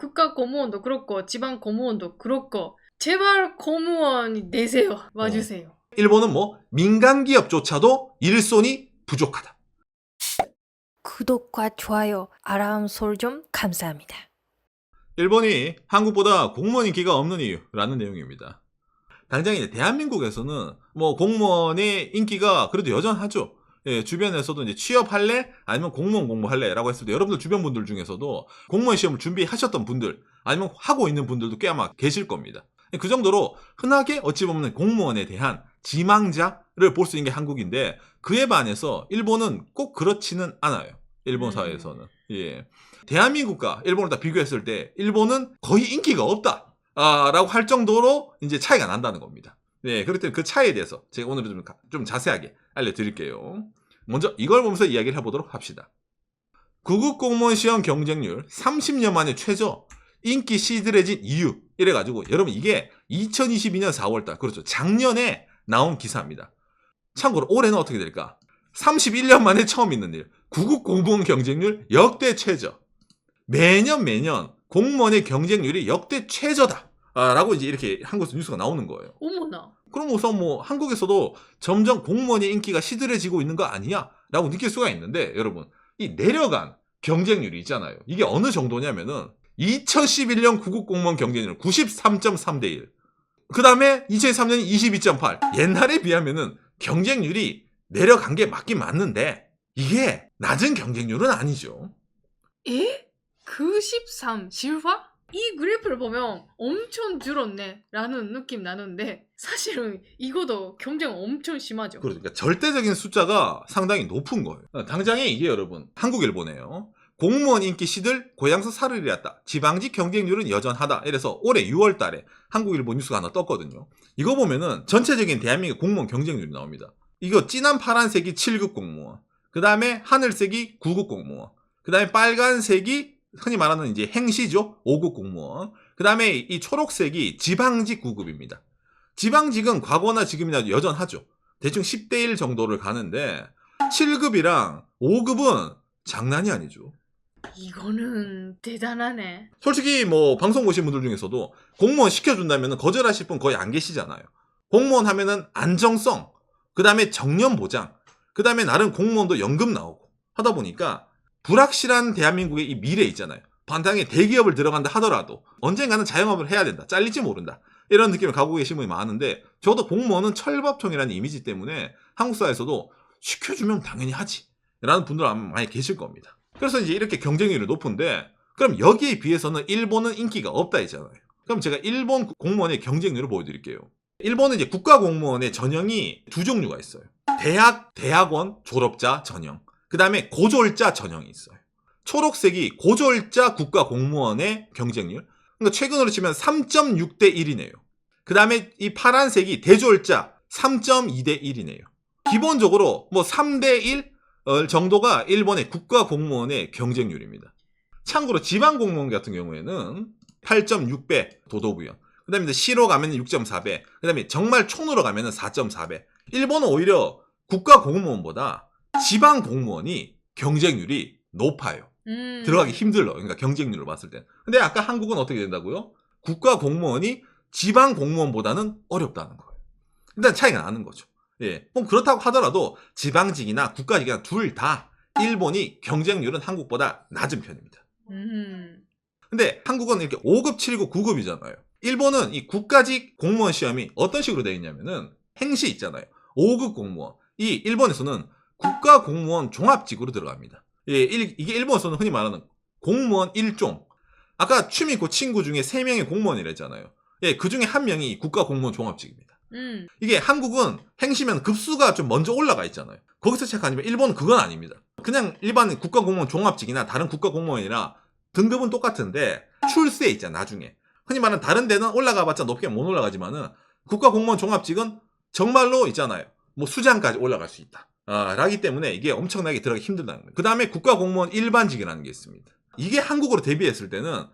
국가 공무원도 그렇고 지방 공무원도 그렇고 제발 공무원이 내세요. 와주세요. 일본은 뭐 민간 기업조차도 일손이 부족하다. 구독과 좋아요, 알람 설정 감사합니다. 일본이 한국보다 공무원 인기가 없는 이유라는 내용입니다. 당장 이제 대한민국에서는 뭐 공무원의 인기가 그래도 여전하죠. 예, 주변에서도 이제 취업할래? 아니면 공무원 공부할래?라고 했을 때 여러분들 주변 분들 중에서도 공무원 시험을 준비하셨던 분들 아니면 하고 있는 분들도 꽤 아마 계실 겁니다. 그 정도로 흔하게 어찌 보면 공무원에 대한 지망자를 볼 수 있는 게 한국인데 그에 반해서 일본은 꼭 그렇지는 않아요. 일본 사회에서는. 예. 대한민국과 일본을 다 비교했을 때 일본은 거의 인기가 없다. 라고 할 정도로 이제 차이가 난다는 겁니다. 네, 그렇기 때문에 그 차이에 대해서 제가 오늘은 좀 자세하게 알려드릴게요. 먼저 이걸 보면서 이야기를 해보도록 합시다. 구급 공무원 시험 경쟁률 30년 만에 최저, 인기 시들해진 이유 이래가지고 여러분 이게 2022년 4월달 그렇죠. 작년에 나온 기사입니다. 참고로 올해는 어떻게 될까? 31년 만에 처음 있는 일. 구급 공무원 경쟁률 역대 최저. 매년 공무원의 경쟁률이 역대 최저다. 라고 이제 이렇게 한국에서 뉴스가 나오는 거예요. 어머나. 그럼 우선 뭐 한국에서도 점점 공무원의 인기가 시들해지고 있는 거 아니야? 라고 느낄 수가 있는데 여러분 이 내려간 경쟁률이 있잖아요. 이게 어느 정도냐면은 2011년 구급 공무원 경쟁률 93.3대 1. 그 다음에 2003년 22.8. 옛날에 비하면은 경쟁률이 내려간 게 맞긴 맞는데 이게 낮은 경쟁률은 아니죠. 에? 93 실화? 이 그래프를 보면 엄청 줄었네 라는 느낌 나는데 사실은 이거도 경쟁 엄청 심하죠. 그러니까 절대적인 숫자가 상당히 높은 거예요. 당장에 이게 여러분 한국일보네요. 공무원 인기 시들 고향서 사르리았다. 지방직 경쟁률은 여전하다. 이래서 올해 6월 달에 한국일보 뉴스가 하나 떴거든요. 이거 보면은 전체적인 대한민국 공무원 경쟁률이 나옵니다. 이거 진한 파란색이 7급 공무원, 그 다음에 하늘색이 9급 공무원, 그 다음에 빨간색이 흔히 말하는 이제 행시죠. 5급 공무원. 그 다음에 이 초록색이 지방직 9급입니다. 지방직은 과거나 지금이나 여전하죠. 대충 10대 1 정도를 가는데 7급이랑 5급은 장난이 아니죠. 이거는 대단하네. 솔직히 뭐 방송 보신 분들 중에서도 공무원 시켜준다면 거절하실 분 거의 안 계시잖아요. 공무원 하면은 안정성, 그 다음에 정년 보장, 그 다음에 나름 공무원도 연금 나오고 하다 보니까 불확실한 대한민국의 이 미래 있잖아요. 반당에 대기업을 들어간다 하더라도 언젠가는 자영업을 해야 된다. 잘릴지 모른다. 이런 느낌을 갖고 계신 분이 많은데 저도 공무원은 철밥통이라는 이미지 때문에 한국 사회에서도 시켜주면 당연히 하지 라는 분들 아마 많이 계실 겁니다. 그래서 이제 이렇게 경쟁률이 높은데 그럼 여기에 비해서는 일본은 인기가 없다 했잖아요. 그럼 제가 일본 공무원의 경쟁률을 보여드릴게요. 일본은 이제 국가공무원의 전형이 두 종류가 있어요. 대학원 졸업자 전형. 그 다음에 고졸자 전형이 있어요. 초록색이 고졸자 국가공무원의 경쟁률. 그러니까 최근으로 치면 3.6대 1이네요. 그 다음에 이 파란색이 대졸자 3.2대 1이네요. 기본적으로 뭐 3대 1 정도가 일본의 국가공무원의 경쟁률입니다. 참고로 지방공무원 같은 경우에는 8.6배 도도부연. 그 다음에 시로 가면 6.4배. 그 다음에 정말 촌으로 가면 4.4배. 일본은 오히려 국가공무원보다 지방공무원이 경쟁률이 높아요. 들어가기 힘들어. 그러니까 경쟁률로 봤을 때. 근데 아까 한국은 어떻게 된다고요? 국가공무원이 지방공무원보다는 어렵다는 거예요. 일단 차이가 나는 거죠. 예. 그럼 그렇다고 하더라도 지방직이나 국가직이나 둘 다 일본이 경쟁률은 한국보다 낮은 편입니다. 근데 한국은 이렇게 5급, 7급, 9급이잖아요. 일본은 이 국가직 공무원 시험이 어떤 식으로 되어 있냐면은 행시 있잖아요. 5급 공무원. 이 일본에서는 국가공무원 종합직으로 들어갑니다. 예, 이게 일본에서는 흔히 말하는 공무원 1종. 아까 취미고 친구 중에 3명의 공무원이랬잖아요. 예, 그 중에 1명이 국가공무원 종합직입니다. 이게 한국은 행시면 급수가 좀 먼저 올라가 있잖아요. 거기서 시작하지만 일본은 그건 아닙니다. 그냥 일반 국가공무원 종합직이나 다른 국가공무원이나 등급은 똑같은데 출세 있잖아 나중에. 흔히 말하는 다른 데는 올라가봤자 높게 못 올라가지만은 국가공무원 종합직은 정말로 있잖아요. 뭐 수장까지 올라갈 수 있다. 라기 때문에 이게 엄청나게 들어가기 힘들다는 거예요. 그 다음에 국가공무원 일반직이라는 게 있습니다. 이게 한국으로 대비했을 때는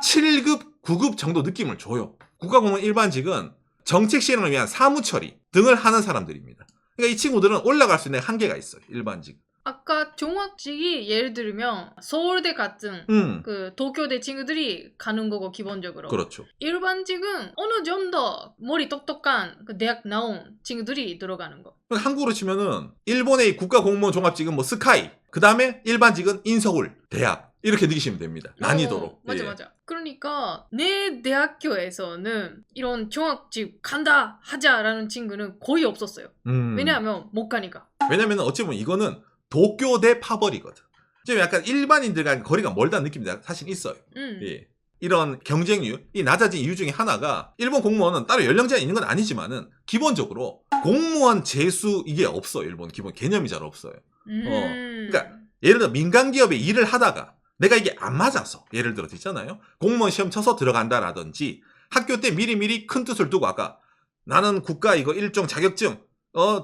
7급, 9급 정도 느낌을 줘요. 국가공무원 일반직은 정책 실행을 위한 사무 처리 등을 하는 사람들입니다. 그러니까 이 친구들은 올라갈 수 있는 한계가 있어요. 일반직. 아까 종합직이 예를 들면 서울대 같은 그 도쿄대 친구들이 가는 거고 기본적으로. 그렇죠. 일반직은 어느 정도 머리 똑똑한 그 대학 나온 친구들이 들어가는 거. 한국으로 치면은 일본의 국가공무원 종합직은 뭐 스카이, 그 다음에 일반직은 인서울, 대학 이렇게 느끼시면 됩니다. 난이도로. 맞아 예. 맞아. 그러니까 내 대학교에서는 이런 종합직 간다 하자라는 친구는 거의 없었어요. 왜냐하면 못 가니까. 왜냐면 어찌 보면 이거는 도쿄 대 파벌이거든. 좀 약간 일반인들과 거리가 멀다는 느낌이 사실 있어요. 예. 이런 경쟁률이 낮아진 이유 중에 하나가 일본 공무원은 따로 연령 제한이 있는 건 아니지만은 기본적으로 공무원 재수 이게 없어요. 일본 기본 개념이 잘 없어요. 그러니까 예를 들어 민간 기업에 일을 하다가 내가 이게 안 맞아서 예를 들어 있잖아요. 공무원 시험 쳐서 들어간다라든지 학교 때 미리미리 큰 뜻을 두고 아까 나는 국가 이거 일종 자격증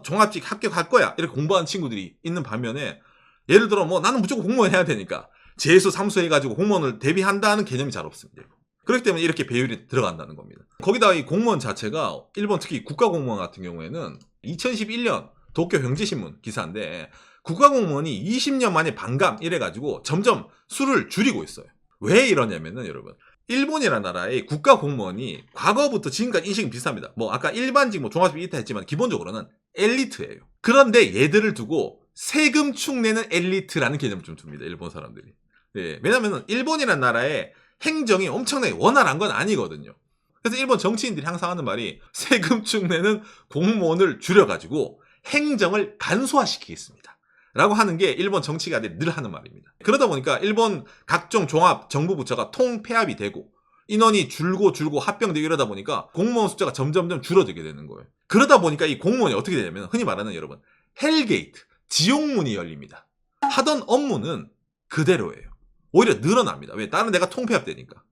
종합직 합격할 거야 이렇게 공부하는 친구들이 있는 반면에 예를 들어 뭐 나는 무조건 공무원 해야 되니까 재수 삼수 해가지고 공무원을 대비한다는 개념이 잘 없습니다. 그렇기 때문에 이렇게 배율이 들어간다는 겁니다. 거기다가 이 공무원 자체가 일본 특히 국가공무원 같은 경우에는 2011년 도쿄 경제신문 기사인데 국가공무원이 20년 만에 반감 이래가지고 점점 수를 줄이고 있어요. 왜 이러냐면은 여러분 일본이라는 나라의 국가공무원이 과거부터 지금까지 인식은 비슷합니다. 뭐 아까 일반직 뭐 종합직 이타 했지만 기본적으로는 엘리트예요. 그런데 얘들을 두고 세금 축내는 엘리트라는 개념을 좀 둡니다. 일본 사람들이. 네, 왜냐면은 일본이라는 나라의 행정이 엄청나게 원활한 건 아니거든요. 그래서 일본 정치인들이 항상 하는 말이 세금 축내는 공무원을 줄여가지고 행정을 간소화시키겠습니다. 라고 하는 게 일본 정치가들이 늘 하는 말입니다. 그러다 보니까 일본 각종 종합 정부 부처가 통폐합이 되고 인원이 줄고 합병되고 이러다 보니까 공무원 숫자가 점점점 줄어들게 되는 거예요. 그러다 보니까 이 공무원이 어떻게 되냐면 흔히 말하는 여러분 헬게이트, 지옥문이 열립니다. 하던 업무는 그대로예요. 오히려 늘어납니다. 왜? 다른 데가 통폐합되니까.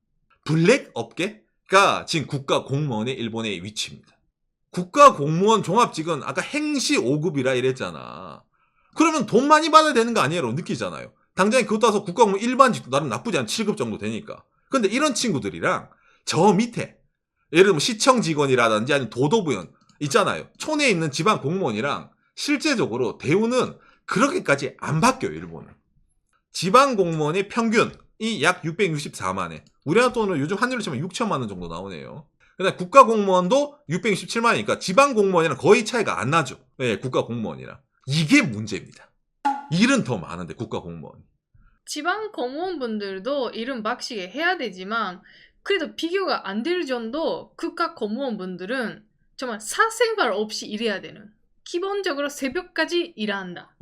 블랙 업계가 지금 국가 공무원의 일본의 위치입니다. 국가 공무원 종합직은 아까 행시 5급이라 이랬잖아. 그러면 돈 많이 받아야 되는 거 아니에요? 느끼잖아요. 당장에 그것 따서 국가공무원 일반직도 나름 나쁘지 않은 7급 정도 되니까. 근데 이런 친구들이랑 저 밑에 예를 들면 시청 직원이라든지 아니면 도도부연 있잖아요. 촌에 있는 지방 공무원이랑 실제적으로 대우는 그렇게까지 안 바뀌어요. 일본은. 지방 공무원의 평균이 약 664만에 우리나라 돈으로 요즘 환율로 치면 6천만 원 정도 나오네요. 그다음에 국가 공무원도 667만이니까 지방 공무원이랑 거의 차이가 안 나죠. 네, 국가 공무원이랑. 이게 문제입니다. 일은 더 많은데 국가 공무원. 지방 공무원분들도 일은 박시게 해야 되지만 그래도 비교가 안 될 정도 국가 공무원분들은 정말 사생활 없이 일해야 되는 기본적으로 새벽까지 일한다.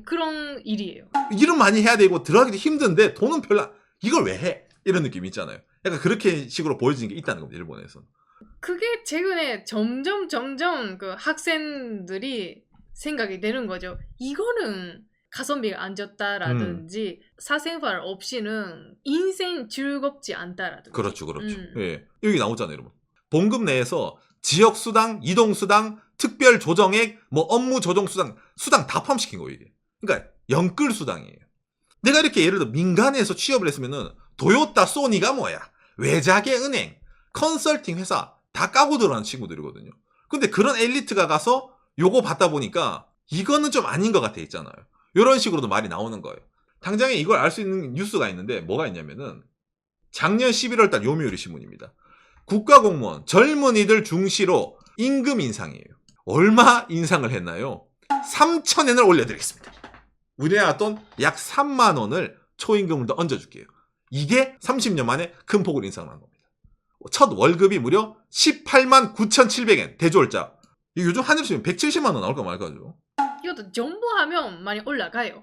그런 일이에요. 일은 많이 해야 되고 들어가기도 힘든데 돈은 별로 이걸 왜 해? 이런 느낌이 있잖아요. 약간 그렇게 식으로 보여지는 게 있다는 겁니다. 일본에서는. 그게 최근에 점점 그 학생들이 생각이 되는 거죠. 이거는 가성비가 안 좋다라든지 사생활 없이는 인생 즐겁지 않다라든지. 그렇죠. 예, 여기 나오잖아요, 여러분. 봉급 내에서 지역 수당, 이동 수당, 특별 조정액, 뭐 업무 조정 수당 다 포함시킨 거예요, 이게. 그러니까 영끌 수당이에요. 내가 이렇게 예를 들어 민간에서 취업을 했으면은 도요타, 소니가 뭐야? 외자계 은행, 컨설팅 회사 다 까고 들어가는 친구들이거든요. 근데 그런 엘리트가 가서 요거 받다 보니까 이거는 좀 아닌 것 같아 있잖아요. 이런 식으로도 말이 나오는 거예요. 당장에 이걸 알 수 있는 뉴스가 있는데 뭐가 있냐면은 작년 11월달 요미우리 신문입니다. 국가공무원 젊은이들 중시로 임금 인상이에요. 얼마 인상을 했나요? 3,000엔을 올려드리겠습니다. 우리나라 돈 약 3만 원을 초임금을 더 얹어줄게요. 이게 30년 만에 큰 폭으로 인상한 겁니다. 첫 월급이 무려 18만 9,700엔 대졸자. 요즘 한일로 치면 170만 원 나올까 말까죠. 이것도 정보하면 많이 올라가요.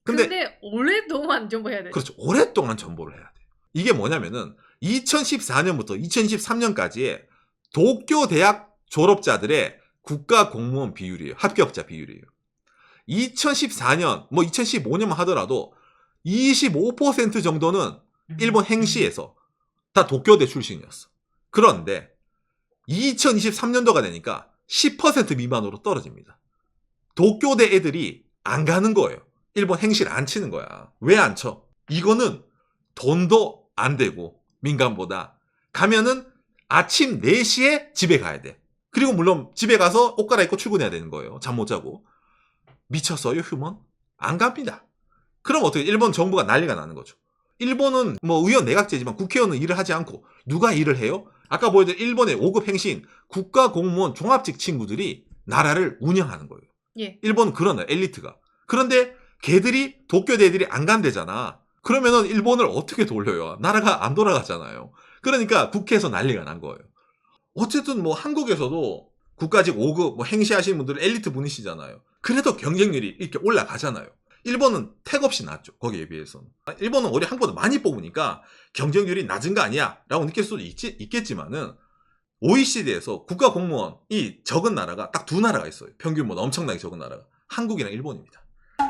근데 오랫동안 정보해야 돼요. 그렇죠. 오랫동안 정보를 해야 돼요. 이게 뭐냐면은 2014년부터 2023년까지의 도쿄 대학 졸업자들의 국가 공무원 비율이에요. 합격자 비율이에요. 2014년, 뭐 2015년만 하더라도 25% 정도는 일본 행시에서 다 도쿄대 출신이었어. 그런데 2023년도가 되니까 10% 미만으로 떨어집니다. 도쿄대 애들이 안 가는 거예요. 일본 행시를 안 치는 거야. 왜 안 쳐? 이거는 돈도 안 되고 민간보다 가면은 아침 4시에 집에 가야 돼. 그리고 물론 집에 가서 옷 갈아입고 출근해야 되는 거예요. 잠 못 자고. 미쳤어요, 휴먼? 안 갑니다. 그럼 어떻게 일본 정부가 난리가 나는 거죠. 일본은 뭐 의원 내각제지만 국회의원은 일을 하지 않고 누가 일을 해요? 아까 보여드린 일본의 5급 행신 국가공무원 종합직 친구들이 나라를 운영하는 거예요. 예. 일본은 그런 엘리트가. 그런데 걔들이 도쿄대들이 안 간대잖아. 그러면은 일본을 어떻게 돌려요? 나라가 안 돌아가잖아요. 그러니까 국회에서 난리가 난 거예요. 어쨌든 뭐 한국에서도 국가직 5급 뭐 행시하시는 분들은 엘리트 분이시잖아요. 그래도 경쟁률이 이렇게 올라가잖아요. 일본은 택없이 낮죠. 거기에 비해서는. 일본은 오히려 한국보다 많이 뽑으니까 경쟁률이 낮은 거 아니야 라고 느낄 수도 있겠지만은 OECD에서 국가 공무원이 적은 나라가 딱 두 나라가 있어요. 평균보다 엄청나게 적은 나라가. 한국이랑 일본입니다.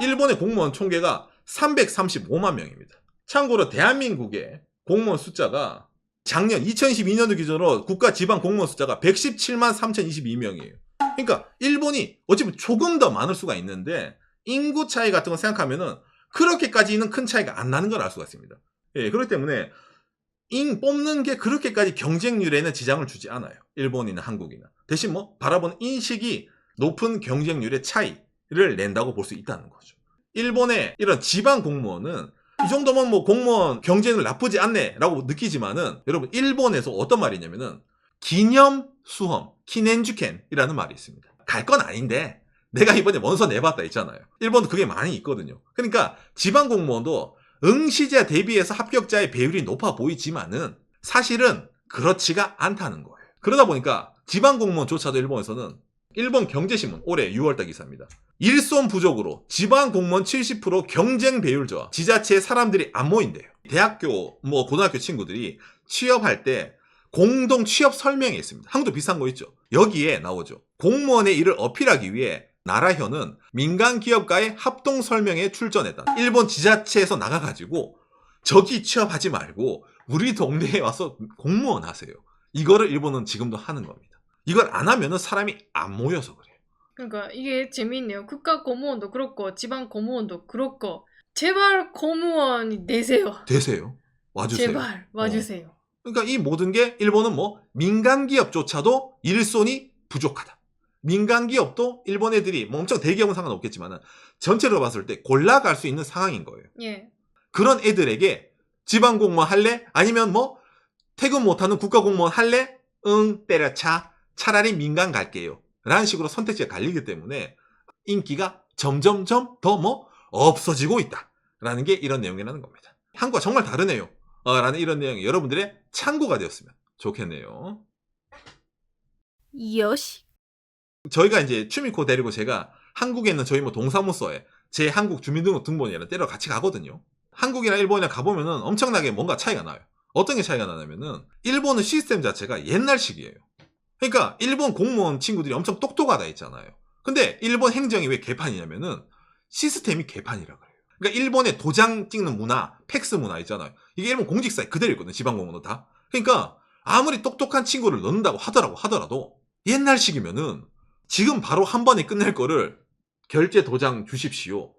일본의 공무원 총계가 335만 명입니다. 참고로 대한민국의 공무원 숫자가 작년 2022년도 기준으로 국가 지방 공무원 숫자가 117만 3022명이에요. 그러니까 일본이 어찌보면 조금 더 많을 수가 있는데 인구 차이 같은 거 생각하면은 그렇게까지는 큰 차이가 안 나는 걸 알 수가 있습니다. 예, 그렇기 때문에 뽑는 게 그렇게까지 경쟁률에는 지장을 주지 않아요. 일본이나 한국이나. 대신 뭐 바라보는 인식이 높은 경쟁률의 차이를 낸다고 볼 수 있다는 거죠. 일본의 이런 지방 공무원은 이 정도면 뭐 공무원 경쟁률 나쁘지 않네 라고 느끼지만은 여러분 일본에서 어떤 말이 있냐면은 기념 수험, 키넨주켄이라는 말이 있습니다. 갈 건 아닌데 내가 이번에 원서 내봤다 있잖아요. 일본도 그게 많이 있거든요. 그러니까 지방 공무원도 응시자 대비해서 합격자의 배율이 높아 보이지만은 사실은 그렇지가 않다는 거예요. 그러다 보니까 지방 공무원조차도 일본에서는 일본 경제신문 올해 6월달 기사입니다. 일손 부족으로 지방 공무원 70% 경쟁 배율 저하. 지자체에 사람들이 안 모인대요. 대학교, 뭐 고등학교 친구들이 취업할 때 공동 취업 설명회 있습니다. 한국도 비슷한 거 있죠. 여기에 나오죠. 공무원의 일을 어필하기 위해 나라현은 민간 기업가의 합동 설명회에 출전했다. 일본 지자체에서 나가가지고 저기 취업하지 말고 우리 동네에 와서 공무원 하세요. 이거를 일본은 지금도 하는 겁니다. 이걸 안 하면은 사람이 안 모여서 그래요. 그러니까 이게 재미있네요. 국가 공무원도 그렇고 지방 공무원도 그렇고 제발 공무원이 내세요. 되세요. 와주세요. 제발 와주세요. 그러니까 이 모든 게 일본은 뭐 민간 기업조차도 일손이 부족하다. 민간 기업도 일본 애들이 뭐 엄청 대기업은 상관없겠지만 전체로 봤을 때 골라갈 수 있는 상황인 거예요. 예. 그런 애들에게 지방 공무원 할래? 아니면 뭐 퇴근 못하는 국가 공무원 할래? 응, 때려차. 차라리 민간 갈게요. 라는 식으로 선택지가 갈리기 때문에 인기가 점점점 더 뭐 없어지고 있다. 라는 게 이런 내용이라는 겁니다. 한국과 정말 다르네요. 라는 이런 내용이 여러분들의 참고가 되었으면 좋겠네요. 요시. 저희가 이제 추미코 데리고 제가 한국에 있는 저희 뭐 동사무소에 제 한국 주민등록등본이랑 때려 같이 가거든요. 한국이나 일본이나 가보면은 엄청나게 뭔가 차이가 나요. 어떤 게 차이가 나냐면은 일본은 시스템 자체가 옛날식이에요. 그러니까 일본 공무원 친구들이 엄청 똑똑하다 했잖아요. 근데 일본 행정이 왜 개판이냐면은 시스템이 개판이라 그래요. 그러니까 일본의 도장 찍는 문화, 팩스 문화 있잖아요. 이게 일본 공직사에 그대로 있거든요. 지방공무원도 다. 그러니까 아무리 똑똑한 친구를 넣는다고 하더라도 옛날식이면은 지금 바로 한 번에 끝낼 거를 결제 도장 주십시오.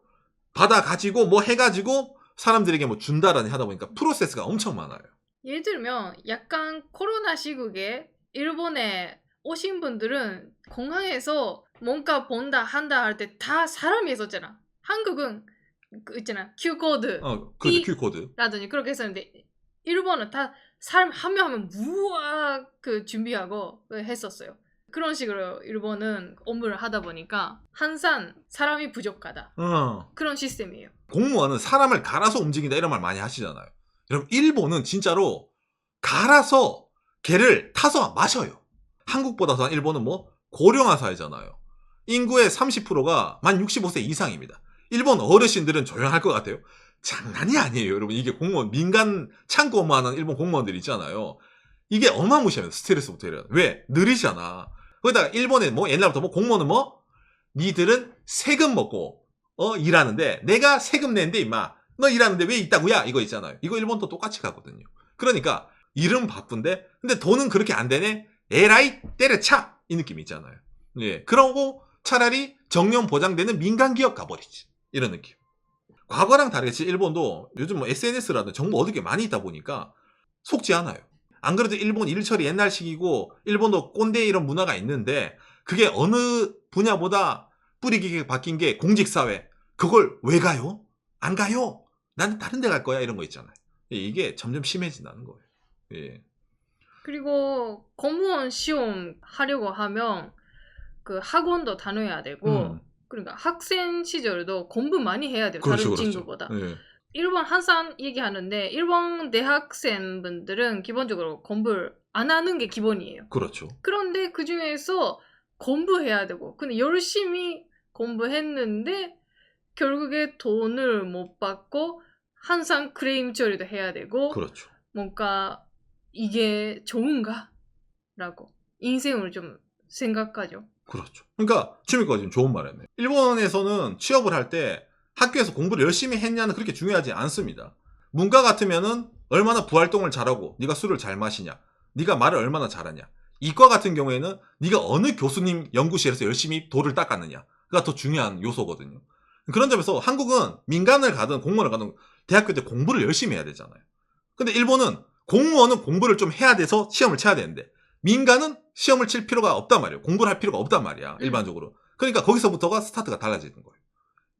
받아가지고 뭐 해가지고 사람들에게 뭐 준다라니 하다 보니까 프로세스가 엄청 많아요. 예를 들면 약간 코로나 시국에 일본에 오신 분들은 공항에서 뭔가 본다 한다 할 때 다 사람이 있었잖아. 한국은 그 있잖아 Q코드 그렇죠. Q코드. 라든지 그렇게 했었는데 일본은 다 사람 한 명 하면 무악 그 준비하고 했었어요. 그런 식으로 일본은 업무를 하다 보니까 항상 사람이 부족하다. 그런 시스템이에요. 공무원은 사람을 갈아서 움직인다 이런 말 많이 하시잖아요. 여러분 일본은 진짜로 갈아서 개를 타서 마셔요. 한국보다 일본은 뭐 고령화 사회잖아요. 인구의 30%가 만 65세 이상입니다. 일본 어르신들은 조용할 것 같아요. 장난이 아니에요, 여러분. 이게 공무원, 민간 창고 업무하는 일본 공무원들 있잖아요. 이게 어마무시합니다. 스트레스부터 이래요. 왜? 느리잖아. 거기다가 일본에 뭐 옛날부터 뭐 공무원은 뭐 니들은 세금 먹고 일하는데 내가 세금 내는데 임마 너 일하는데 왜 있다고야? 이거 있잖아요. 이거 일본도 똑같이 가거든요. 그러니까 일은 바쁜데 근데 돈은 그렇게 안 되네. 에라이 때려차 이 느낌이 있잖아요. 예, 그러고 차라리 정년 보장되는 민간 기업 가버리지. 이런 느낌. 과거랑 다르게 일본도 요즘 뭐 SNS라든 정보 얻을 게 많이 있다 보니까 속지 않아요. 안 그래도 일본 일처리 옛날식이고 일본도 꼰대 이런 문화가 있는데 그게 어느 분야보다 뿌리 깊게 바뀐 게 공직사회. 그걸 왜 가요? 안 가요? 나는 다른 데 갈 거야. 이런 거 있잖아요. 이게 점점 심해진다는 거예요. 예. 그리고 공무원 시험 하려고 하면 그 학원도 다녀야 되고 그러니까 학생 시절도 공부 많이 해야 돼요. 그렇죠, 다른 그렇죠. 친구보다. 예. 일본 항상 얘기하는데 일본 대학생분들은 기본적으로 공부를 안 하는 게 기본이에요. 그렇죠. 그런데 그 중에서 공부해야 되고 근데 열심히 공부했는데 결국에 돈을 못 받고 항상 크레임 처리도 해야 되고 그렇죠. 뭔가 이게 좋은가? 라고 인생을 좀 생각하죠. 그렇죠. 그러니까 취미가 지금 좋은 말이네. 일본에서는 취업을 할 때 학교에서 공부를 열심히 했냐는 그렇게 중요하지 않습니다. 문과 같으면은 얼마나 부활동을 잘하고 네가 술을 잘 마시냐, 네가 말을 얼마나 잘하냐. 이과 같은 경우에는 네가 어느 교수님 연구실에서 열심히 돌을 닦았느냐가 더 중요한 요소거든요. 그런 점에서 한국은 민간을 가든 공무원을 가든 대학교 때 공부를 열심히 해야 되잖아요. 근데 일본은 공무원은 공부를 좀 해야 돼서 시험을 쳐야 되는데 민간은 시험을 칠 필요가 없단 말이에요. 공부를 할 필요가 없단 말이야. 일반적으로. 그러니까 거기서부터가 스타트가 달라지는 거예요.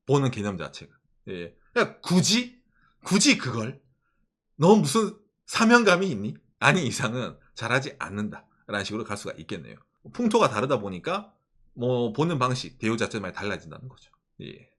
보는 개념 자체가. 예. 그러니까 굳이 그걸 너 무슨 사명감이 있니? 아니 이상은 잘하지 않는다. 라는 식으로 갈 수가 있겠네요. 풍토가 다르다 보니까 뭐 보는 방식, 대우 자체가 많이 달라진다는 거죠. 예.